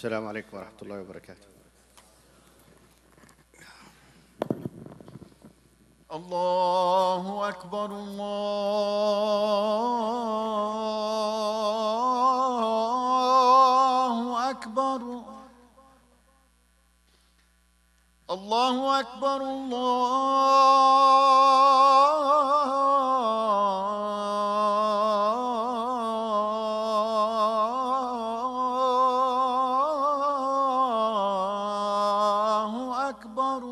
السلام عليكم ورحمة الله وبركاته. الله أكبر الله أكبر الله أكبر الله أكبر.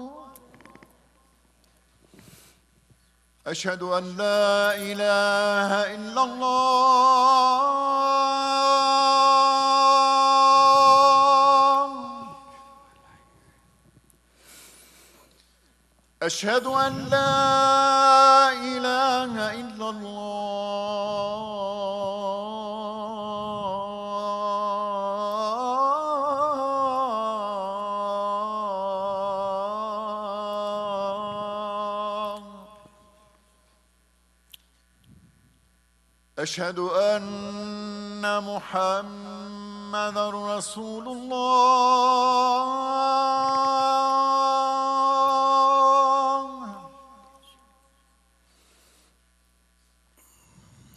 أشهد أن لا إله إلا الله. أشهد أن لا إله إلا الله. أشهد أن محمدًا رسول الله.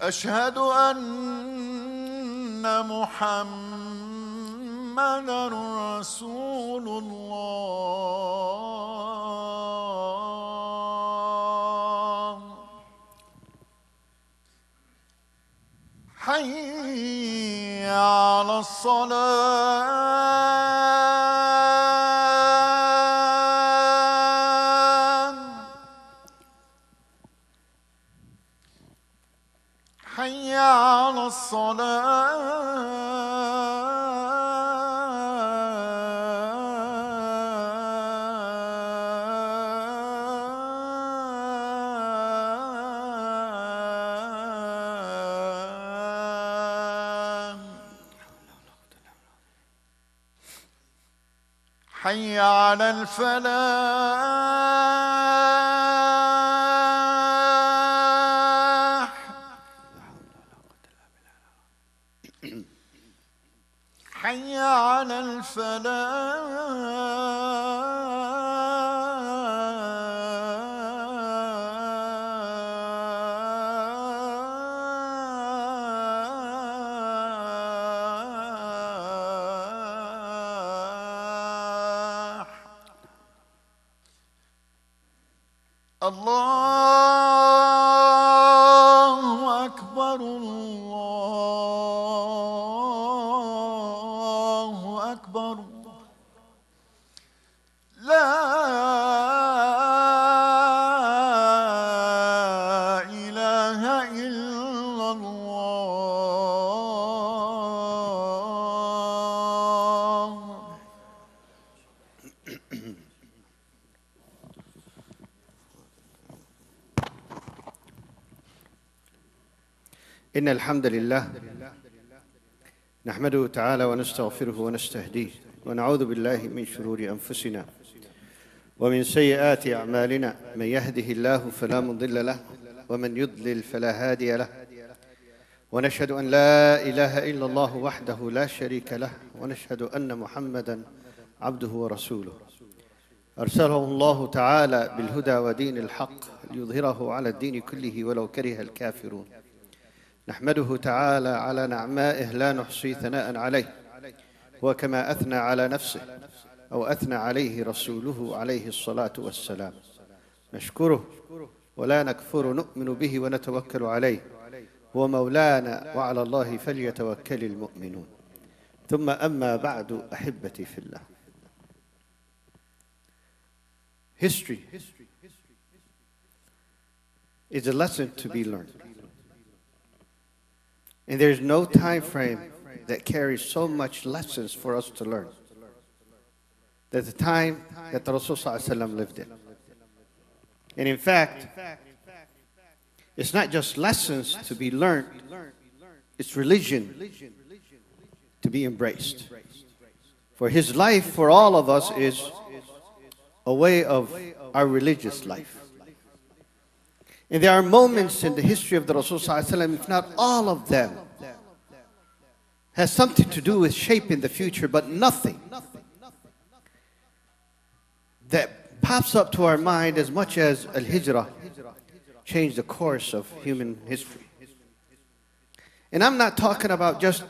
أشهد أن محمدًا رسول الله. حي على الصلاة. حي على الصلاة. حي على الفلاح. حي على الفلاح. الله أكبر الله أكبر. لا إله إلا الله. إن الحمد لله نحمده تعالى ونستغفره ونستهديه ونعوذ بالله من شرور أنفسنا ومن سيئات أعمالنا. من يهده الله فلا مضل له ومن يضلل فلا هادي له. ونشهد أن لا إله إلا الله وحده لا شريك له ونشهد أن محمدًا عبده ورسوله أرسله الله تعالى بالهدى ودين الحق ليظهره على الدين كله ولو كره الكافرون. نحمده تعالى على نعمائه لا نحصي ثناء عليه، وكما أثنى على نفسه أو أثنى عليه رسوله عليه الصلاة والسلام. نشكره ولا نكفر، نؤمن به ونتوكل عليه، هو مولانا وعلى الله فليتوكل المؤمنون. ثم أما بعد، أحبتي في الله. History is a lesson to be learned. And there's no time frame that carries so much lessons for us to learn than the time that the Rasul ﷺ lived in. And in fact, it's not just lessons to be learned, it's religion to be embraced. For his life for all of us is a way of our religious life. And there are moments in the history of the Rasul ﷺ, if not all of them, has something to do with shaping the future, but nothing that pops up to our mind as much as Al-Hijrah changed the course of human history. And I'm not talking about just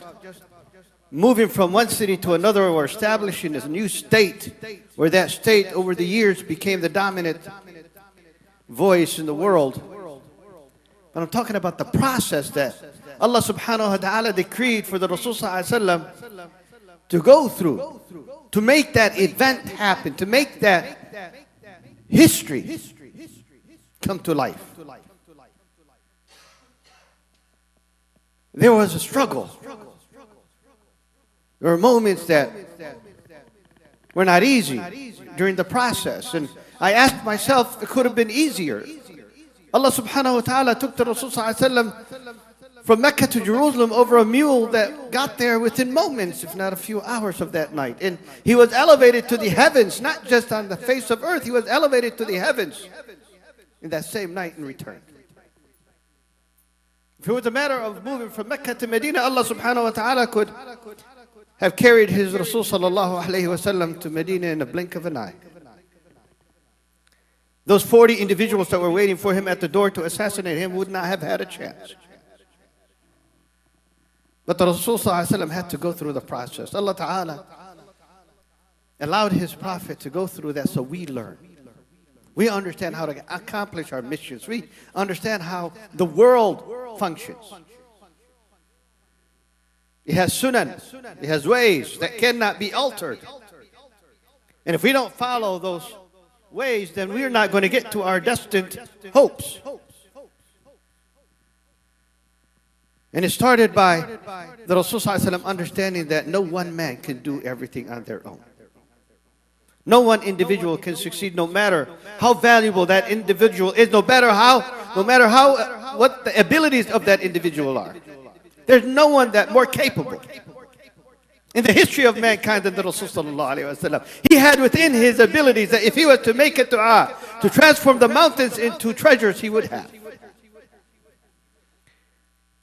moving from one city to another or establishing a new state where that state over the years became the dominant voice in the world. But I'm talking about the process that Allah subhanahu wa ta'ala decreed for the Rasul sallallahu alaihi wasallam to go through, to make that event happen, to make that history come to life. There was a struggle. There were moments that were not easy during the process. And I asked myself, it could have been easier. Allah subhanahu wa ta'ala took the Rasul sallallahu alaihi wasallam from Mecca to Jerusalem over a mule that got there within moments, if not a few hours of that night. And he was elevated to the heavens, not just on the face of earth. He was elevated to the heavens in that same night and returned. If it was a matter of moving from Mecca to Medina, Allah subhanahu wa ta'ala could have carried his Rasul sallallahu alayhi wa sallam to Medina in a blink of an eye. Those 40 individuals that were waiting for him at the door to assassinate him would not have had a chance. But the Rasul sallallahu alayhi wa sallam had to go through the process. Allah ta'ala allowed his prophet to go through that so we learn. We understand how to accomplish our missions. We understand how the world functions. It has sunan. It has ways that cannot be altered. And if we don't follow those ways, then we are not going to get to our destined hopes. And it started by the Rasul sallallahu alaihi wasallam understanding that no one man can do everything on their own. No one individual can succeed, no matter how valuable that individual is, no matter what the abilities of that individual are. There's no one that more capable in the history of mankind than the Rasul sallallahu alaihi wasallam. He had within his abilities that if he was to make a dua to transform the mountains into treasures, he would have.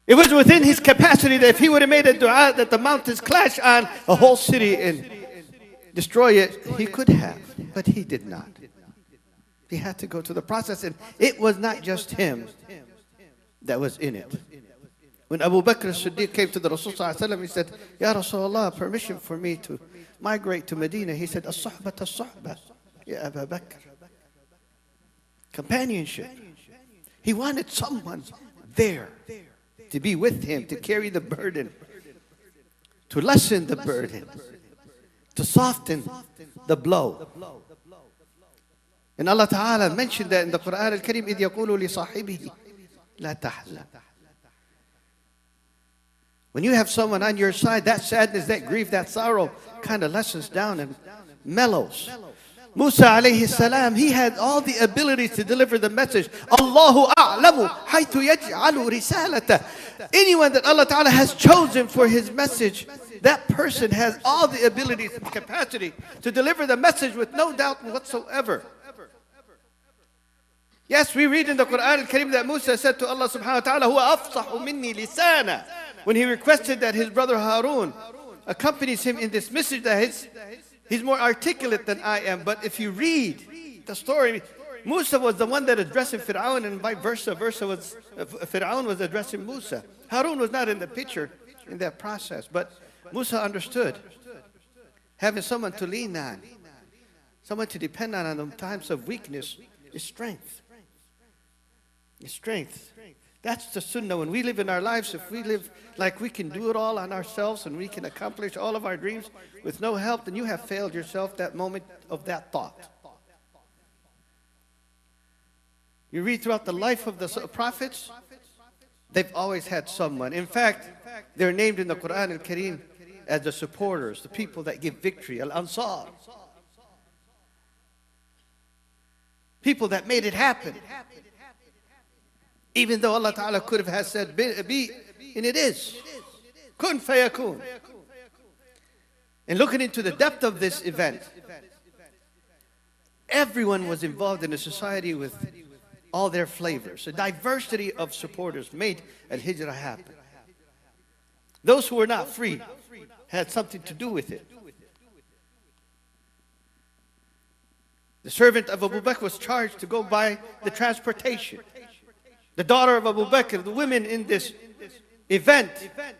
It was within his capacity that if he would have made a dua that the mountains clash on a whole city and destroy it, he could have, but he did not. He had to go through the process, and it was not just him that was in it. When Abu Bakr as-Siddiq came to the Rasul sallallahu alaihi wasallam, he said, Ya Rasulullah, permission for me to migrate to Medina. He said, As-suhbat as-suhbat, Ya Abu Bakr. Companionship. He wanted someone there to be with him, to carry the burden, to lessen the burden, to soften the blow. And Allah Ta'ala mentioned that in the Quran Al-Karim, إِذْ يَقُولُ لِصَاحِبِهِ لَا تَحْزَنْ. When you have someone on your side, that sadness, that grief, that sorrow kind of lessens down and mellows. Musa alayhi salam, he had all the abilities to deliver the message. Allahu a'lamu haythu yaj'alu risalata. Anyone that Allah Ta'ala has chosen for his message, that person has all the abilities and capacity to deliver the message with no doubt whatsoever. Yes, we read in the Quran Al-Karim that Musa said to Allah subhanahu wa ta'ala, Huwa afsahu minni lisana, when he requested that his brother Harun accompanies him in this message, that he's more articulate than I am. But if you read the story, Musa was the one that addressed Fir'aun, and vice versa. Fir'aun was addressing Musa. Harun was not in the picture in that process, but Musa understood. Having someone to lean on, someone to depend on in times of weakness, is strength. It's strength. That's the sunnah. When we live in our lives, if we live like we can do it all on ourselves and we can accomplish all of our dreams with no help, then you have failed yourself that moment of that thought. You read throughout the life of the prophets, they've always had someone. In fact, they're named in the Quran Al-Karim as the supporters, the people that give victory, Al-Ansar. People that made it happen. Even though Allah Ta'ala could have said, be, and it is. Kun fayakun. And looking into the depth of this event, everyone was involved in a society with all their flavors. A diversity of supporters made Al-Hijrah happen. Those who were not free had something to do with it. The servant of Abu Bakr was charged to go by the transportation. The daughter of Abu Bakr, the women in this event,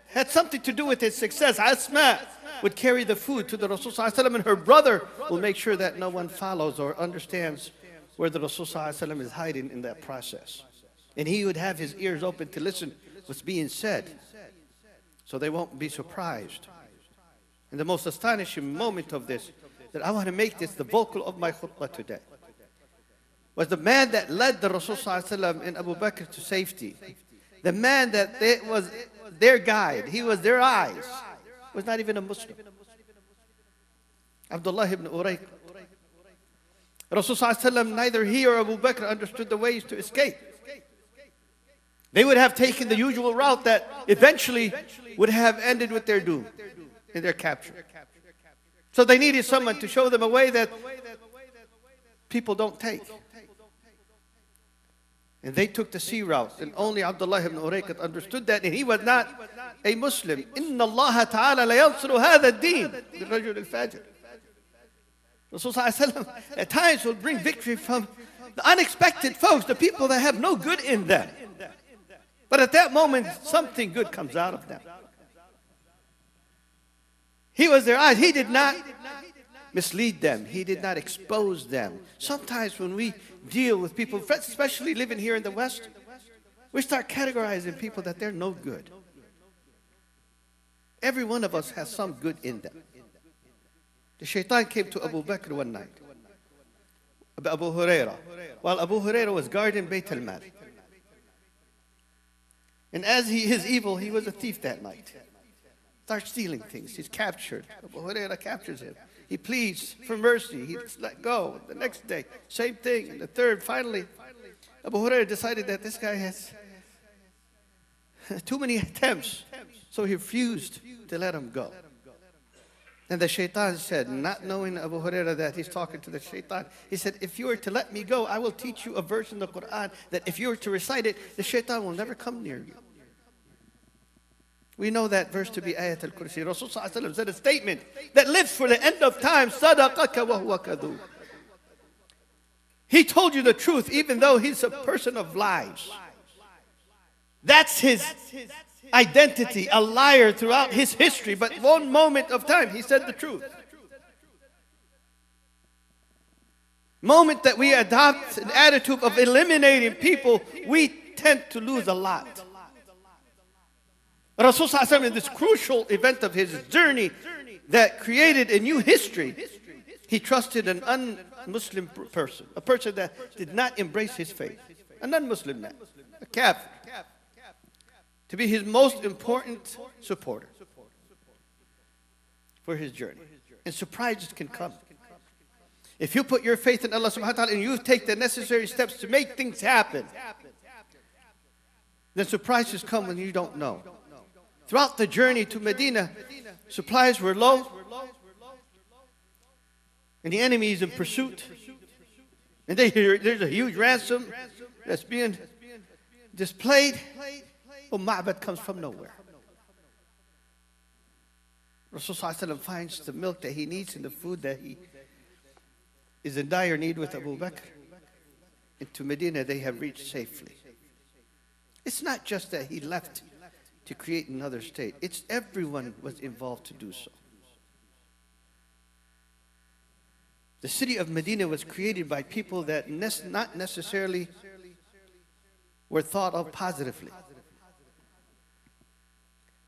had something to do with its success. Asma would carry the food to the Rasul ﷺ, and her brother will make sure that no one follows or understands where the Rasul ﷺ is hiding in that process. And he would have his ears open to listen what's being said, so they won't be surprised. And the most astonishing moment of this, that I want to make this the vocal of my khutbah today, was the man that led the Rasul ﷺ and Abu Bakr to safety. The man that was their guide, he was their eyes, was not even a Muslim. Abdullah ibn Urayq. Rasul ﷺ, neither he or Abu Bakr understood the ways to escape. They would have taken the usual route that eventually would have ended with their doom and their capture. So they needed someone to show them a way that people don't take. And they took the sea route, and only Abdullah ibn Urayq understood that, and he was not a Muslim. Inna Allah ta'ala la yansuru hadha ad-din bil-rajul al-fajir. Rasul ﷺ at times will bring victory from the unexpected folks, the people that have no good in them. But at that moment, something good comes out of them. He was their eyes. He did not mislead them. He did not expose them. Sometimes when we deal with people, especially living here in the West, we start categorizing people that they're no good. Every one of us has some good in them. The shaitan came to Abu Bakr one night, Abu Hurairah, while Abu Hurairah was guarding Bayt al-Mal. And as his evil, he was a thief that night. Starts stealing things. He's captured. Abu Hurairah captures him. He pleads for mercy. He's let go. The next day, same thing. And the third, finally, Abu Hurairah decided that this guy has too many attempts. So he refused to let him go. And the shaitan said, not knowing Abu Hurairah that he's talking to the shaitan, he said, if you were to let me go, I will teach you a verse in the Quran that if you were to recite it, the shaitan will never come near you. We know that verse to be Ayat al-Kursi. Rasul ﷺ said a statement that lives for the end of time. Sadaqaka wa huwa kadhub. He told you the truth even though he's a person of lies. That's his identity, a liar throughout his history. But one moment of time, he said the truth. Moment that we adopt an attitude of eliminating people, we tend to lose a lot. Rasul ﷺ, in this crucial event of his journey that created a new history, he trusted an un-Muslim person, a person that did not embrace his faith, a non-Muslim man, a kafir, to be his most important supporter for his journey. And surprises can come. If you put your faith in Allah subhanahu wa ta'ala and you take the necessary steps to make things happen, then surprises come when you don't know. Throughout the journey to Medina, supplies were low, and the enemy is in pursuit. And they hear there's a huge ransom that's being displayed. Ma'bad comes from nowhere. Rasul ﷺ finds the milk that he needs and the food that he is in dire need with Abu Bakr. Into Medina they have reached safely. It's not just that he left to create another state. It's everyone was involved to do so. The city of Medina was created by people that not necessarily were thought of positively.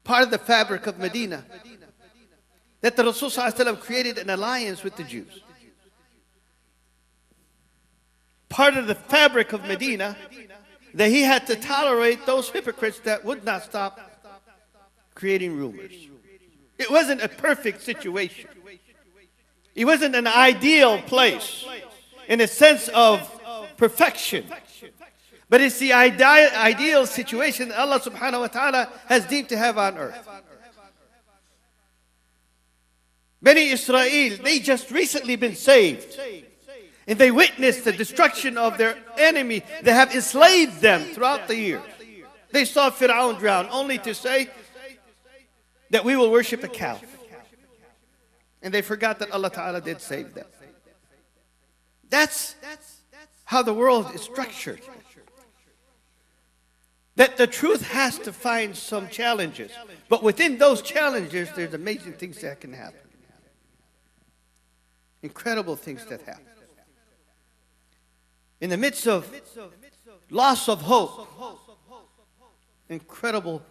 Part of the fabric of Medina, that the Rasul ﷺ created an alliance with the Jews. Part of the fabric of Medina, that he had to tolerate those hypocrites that would not stop creating rumors. It wasn't a perfect situation. It wasn't an ideal place in a sense of perfection. But it's the ideal situation that Allah subhanahu wa ta'ala has deemed to have on earth. Bani Israel, they just recently been saved. And they witnessed the destruction of their enemy that have enslaved them throughout the years. They saw Fir'aun drown, only to say, that we will worship a cow. And they forgot that Allah Ta'ala did save them. That's how the world is structured. That the truth has to find some challenges. But within those challenges, there's amazing things that can happen. Incredible things that happen. In the midst of loss of hope, incredible,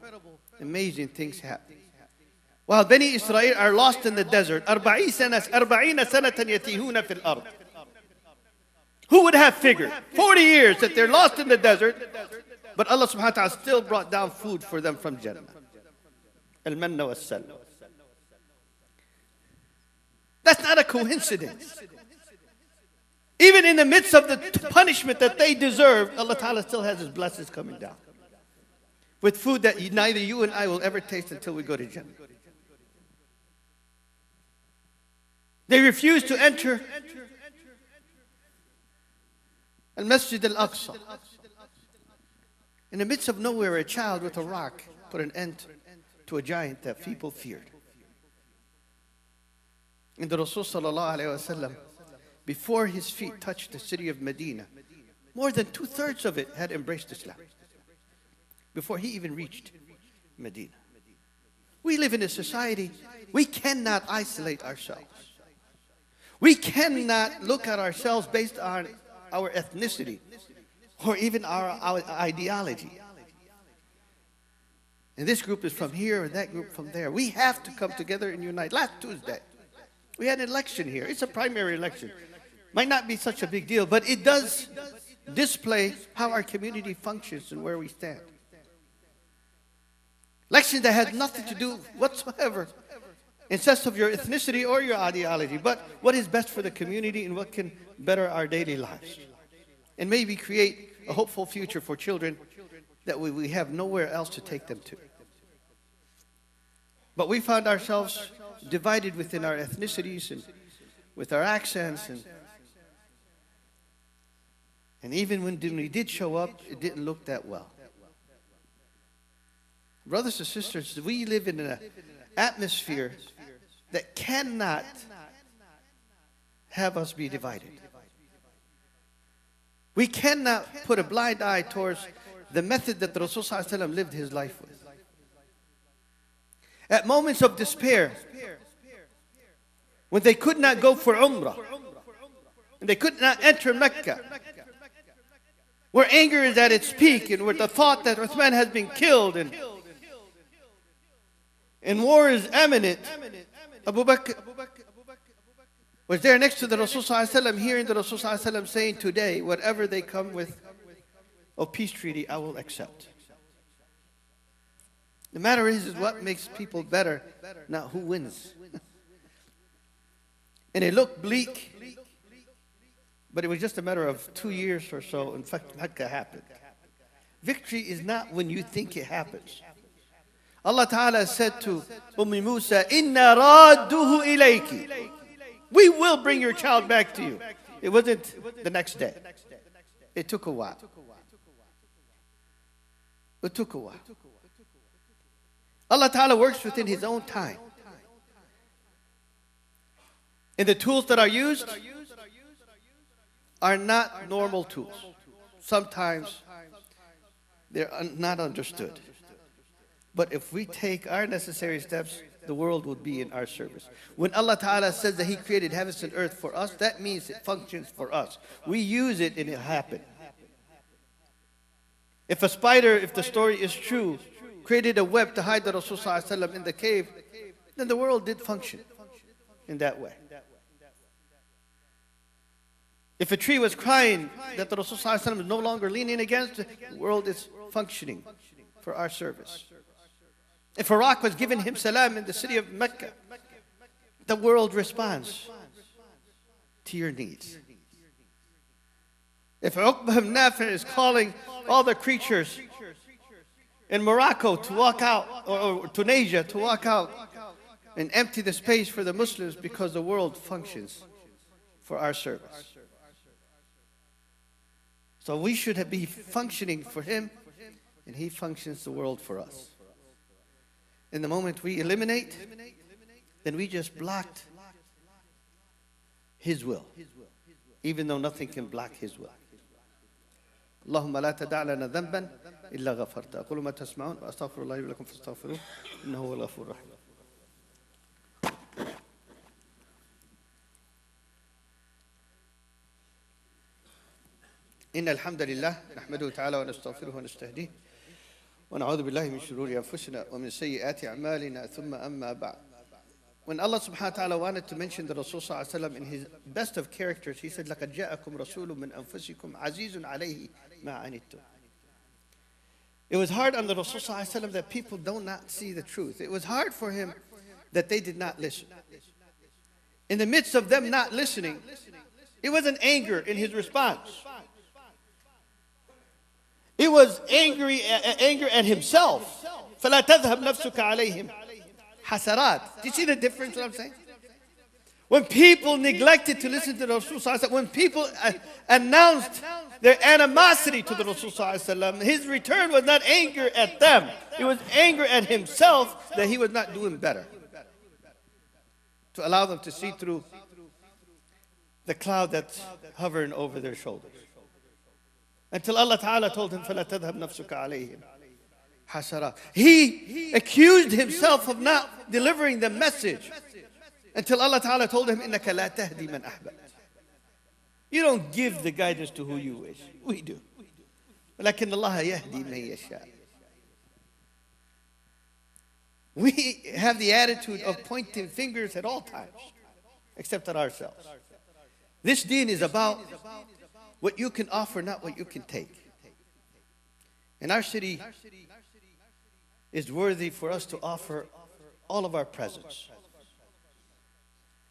amazing things happen. While Bani Israel are lost in the desert, 40 سنة يتيهون في الأرض. Who would have figured 40 years that they're lost in the desert, but Allah subhanahu wa ta'ala still brought down food for them from Jannah. Al-manna was-salwa. That's not a coincidence. Even in the midst of the punishment that they deserve, Allah Ta'ala still has His blessings coming down. With food that neither you and I will ever taste until we go to Jannah. They refused to enter Al-Masjid Al-Aqsa. In the midst of nowhere, a child with a rock put an end to a giant that people feared. And the Rasul sallallahu alayhi wa sallam, before his feet touched the city of Medina, more than 2/3 of it had embraced Islam. Before he even reached Medina. We live in a society, we cannot isolate ourselves. We cannot look at ourselves based on our ethnicity or even our ideology. And this group is from here and that group from there. We have to come together and unite. Last Tuesday, we had an election here. It's a primary election. Might not be such a big deal, but it does display how our community functions and where we stand. Election that has nothing to do whatsoever in sense of your ethnicity or your ideology, but what is best for the community and what can better our daily lives. And maybe create a hopeful future for children that we have nowhere else to take them to. But we found ourselves divided within our ethnicities and with our accents. And even when we did show up, it didn't look that well. Brothers and sisters, we live in an atmosphere that cannot have us be divided. We cannot put a blind eye towards the method that the Rasul sallallahu alaihi wasallam lived his life with. At moments of despair, when they could not go for Umrah, and they could not enter Mecca, where anger is at its peak, and where the thought that Uthman has been killed, and war is imminent, Abu Bakr was there next to the Rasul sallallahu alaihi wasallam, hearing the Rasul sallallahu alaihi wasallam saying, today, whatever they come with of peace treaty, I will accept. The matter is what makes people better, not who wins. And it looked bleak, but it was just a matter of 2 years or so. In fact, Mecca happened. Victory is not when you think it happens. Allah Ta'ala said to Musa, Inna radduhu ilayki. We will bring your child back to you. It wasn't the next day. It took a while. It took a while. Allah Ta'ala works within His own time. And the tools that are used are not normal tools. Sometimes they're not understood. But if we take our necessary steps, the world would be in our service. When Allah Ta'ala says that He created heavens and earth for us, that means it functions for us. We use it and it happened. If a spider, if the story is true, created a web to hide the Rasul sallallahu alaihi wasallam in the cave, then the world did function in that way. If a tree was crying that the Rasul sallallahu alaihi wasallam is no longer leaning against, the world is functioning for our service. If a rock was giving him salam in the city of Mecca, the world responds to your needs. If Uqba ibn Nafi is calling all the creatures in Morocco to walk out, or Tunisia to walk out and empty the space for the Muslims because the world functions for our service. So we should be functioning for Him, and He functions the world for us. In the moment we eliminate, then we just blocked His will, even though nothing can block His will. اللهم لا تدع لنا ذنبا إلا غفرته. أقول ما تسمعون وأستغفر الله لي ولكم فاستغفروه إنه هو الغفور الرحيم. إن الحمد لله نحمده تعالى ونستغفره ونستهديه ونعوذ بالله من شرور أنفسنا ومن سيئات أعمالنا ثم أما بعد. When Allah subhanahu wa ta'ala wanted to mention the Rasul sallallahu alayhi wa sallam in his best of characters, He said, لَقَدْ جَاءَكُمْ رَسُولٌ مِّنْ أَنفُسِكُمْ عَزِيزٌ عَلَيْهِ مَا عَنِتُّمْ. It was hard on the Rasul sallallahu alayhi wa sallam that people do not see the truth. It was hard for him that they did not listen. In the midst of them not listening, it wasn't anger in his response. It was anger at himself. فَلَا تَذْهَبْ نَفْسُكَ عَلَيْهِمْ حَسَرَاتٍ. Do you see the difference what I'm saying? When people neglected to listen to the Rasul, when people announced their animosity to the Rasul, his return was not anger at them. It was anger at himself that he was not doing better. To allow them to see through the cloud that's hovering over their shoulders. Until Allah Ta'ala told him, فَلَا تَذْهَبْ نَفْسُكَ عَلَيْهِمْ حَسَرَاتٍ. He accused himself of not delivering the message. Until Allah Ta'ala told him, إِنَّكَ لَا تَهْدِي مَنْ أَحْبَبْتَ. You don't give the guidance to who you wish. We do. وَلَكِنَّ اللَّهَ يَهْدِي مَن يَشَاءُ. We have the attitude of pointing fingers at all times, except at ourselves. This deen is about what you can offer, not what you can take. And our city is worthy for us to offer all of our presence.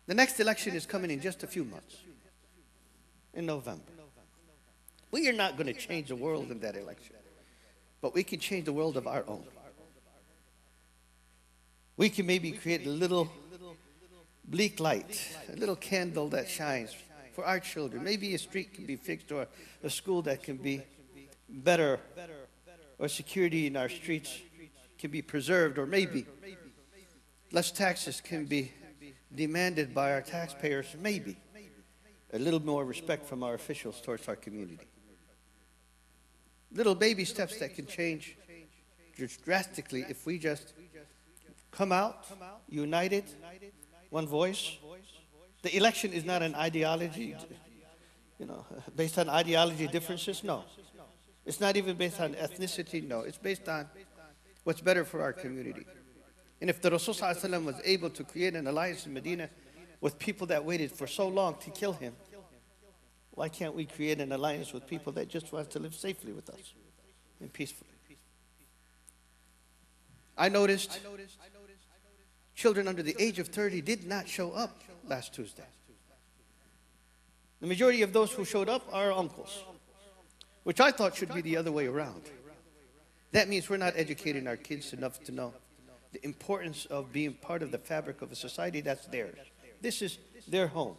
The next election is coming in just a few months, in November. We are not going to change the world in that election, but we can change the world of our own. We can maybe create a little bleak light, a little candle that shines for our children. Maybe a street can be fixed, or a school that can be better, or security in our streets can be preserved, or maybe less taxes can be demanded by our taxpayers, maybe a little more respect from our officials towards our community. Little baby steps that can change drastically if we just come out, united, one voice. The election is not an ideology, based on ideology differences, no. It's not even based on ethnicity, no. It's based on what's better for our community. And if the Rasul ﷺ was able to create an alliance in Medina with people that waited for so long to kill him, why can't we create an alliance with people that just want to live safely with us and peacefully? I noticed children under the age of 30 did not show up last Tuesday. The majority of those who showed up are uncles, which I thought should be the other way around. That means we're not educating our kids enough to know the importance of being part of the fabric of a society that's theirs. This is their home.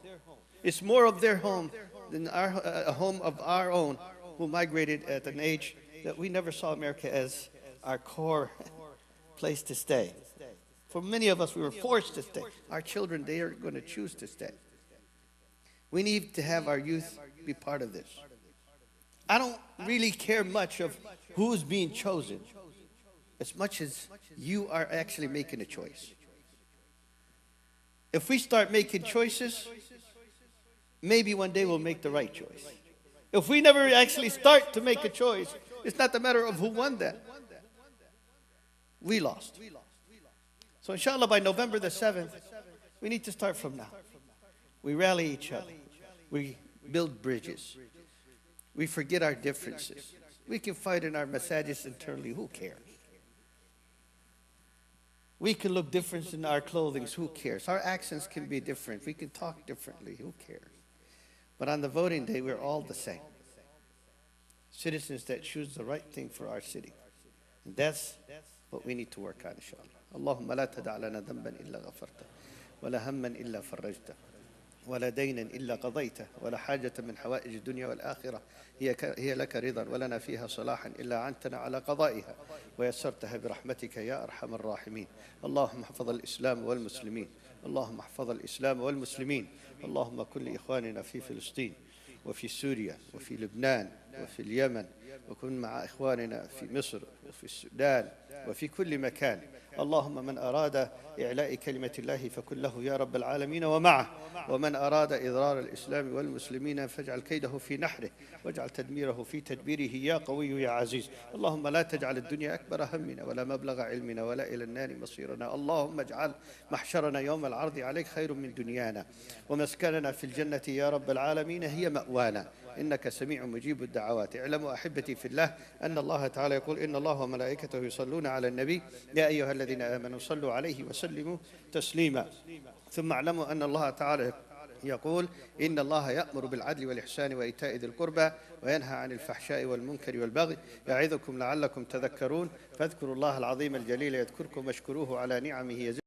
It's more of their home than a home of our own, who migrated at an age that we never saw America as our core place to stay. For many of us, we were forced to stay. Our children, they are going to choose to stay. We need to have our youth be part of this. I don't really care much of who's being chosen, as much as you are actually making a choice. If we start making choices, maybe one day we'll make the right choice. If we never actually start to make a choice, it's not the matter of who won that. We lost. So inshallah, by November the 7th, we need to start from now. We rally each other. We build bridges. We forget our differences. We can fight in our masajid internally. Who cares? We can look different in our clothing. Who cares? Our accents can be different. We can talk differently. Who cares? But on the voting day, we're all the same. Citizens that choose the right thing for our city. And that's what we need to work on, inshallah. اللهم لا تدع لنا ذنبا إلا غفرته ولا هما إلا فرجته ولا دينا إلا قضيته، ولا حاجة من حوائج الدنيا والآخرة هي لك رضا ولنا فيها صلاحا إلا أعنتنا على قضائها ويسرتها برحمتك يا أرحم الراحمين. اللهم احفظ الإسلام والمسلمين، اللهم احفظ الإسلام والمسلمين. اللهم كن لإخواننا في فلسطين وفي سوريا وفي لبنان وفي اليمن، وكن مع إخواننا في مصر وفي السودان وفي كل مكان. اللهم من أراد إعلاء كلمة الله فكن له يا رب العالمين ومعه، ومن أراد إضرار الإسلام والمسلمين فاجعل كيده في نحره واجعل تدميره في تدبيره يا قوي يا عزيز. اللهم لا تجعل الدنيا أكبر همنا ولا مبلغ علمنا ولا إلى النار مصيرنا. اللهم اجعل محشرنا يوم العرض عليك خير من دنيانا، ومسكننا في الجنة يا رب العالمين هي مأوانا، إنك سميع مجيب الدعوات. اعلموا أحبتي في الله أن الله تعالى يقول: إن الله وملائكته يصلون على النبي يا أيها الذين آمنوا صلوا عليه وسلموا تسليما. ثم اعلموا أن الله تعالى يقول: إن الله يأمر بالعدل والإحسان وإيتاء ذي القربى وينهى عن الفحشاء والمنكر والبغي يعظكم لعلكم تذكرون. فاذكروا الله العظيم الجليل يذكركم واشكروه على نعمه يزدكم